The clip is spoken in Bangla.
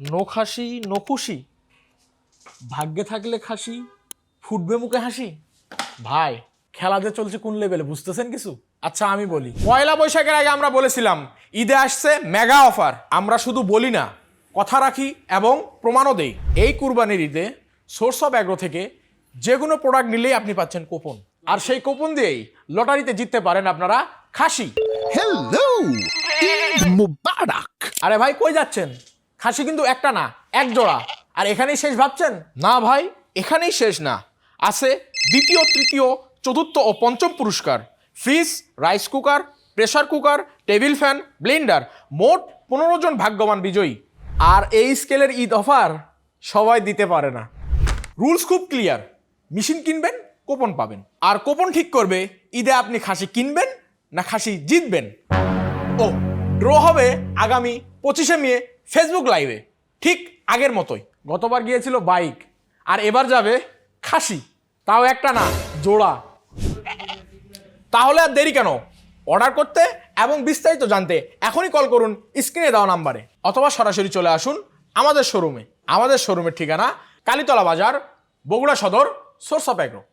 নো খাসি নো খুশি, ভাগ্যে থাকলে খাসি ফুটবে মুখে হাসি। ভাই খেলা যে চলছে কোন লেভেলে বুঝতেছেন কিছু? আচ্ছা আমি বলি, পয়লা বৈশাখের আগে আমরা বলেছিলাম ঈদে আসছে মেগা অফার। আমরা শুধু বলি না, কথা রাখি এবং প্রমাণও দেই। এই কুরবানির ঈদে সোর্স অফ অ্যাগ্রো থেকে যে কোনো প্রোডাক্ট নিলেই আপনি পাচ্ছেন কুপন, আর সেই কুপন দিয়েই লটারিতে জিততে পারেন আপনারা খাসি। Hello! Eid Mubarak! আরে ভাই কই যাচ্ছেন? খাসি কিন্তু একটা না, এক জোড়া। আর এখানেই শেষ ভাবছেন? না ভাই, এখানেই শেষ না। আছে দ্বিতীয়, তৃতীয়, চতুর্থ ও পঞ্চম পুরস্কার। Fridge, rice cooker, pressure cooker, table fan, Blender, মোট 15 জন ভাগ্যবান বিজয়ী। আর এই স্কেলের ঈদ অফার সবাই দিতে পারে না। রুলস খুব ক্লিয়ার, মেশিন কিনবেন কুপন পাবেন, আর কুপন ঠিক করবে ঈদে আপনি খাসি কিনবেন না খাসি জিতবেন। ও ড্র হবে আগামী 25শে মে ফেসবুক লাইভে, ঠিক আগের মতোই। গতবার গিয়েছিল বাইক, আর এবার যাবে খাসি, তাও একটা না জোড়া। তাহলে আর দেরি কেন? অর্ডার করতে এবং বিস্তারিত জানতে এখনই কল করুন স্ক্রিনে দেওয়া নাম্বারে, অথবা সরাসরি চলে আসুন আমাদের শোরুমে। আমাদের শোরুমের ঠিকানা কালীতলা বাজার, বগুড়া সদর, সোর্স অফ অ্যাগ্রো।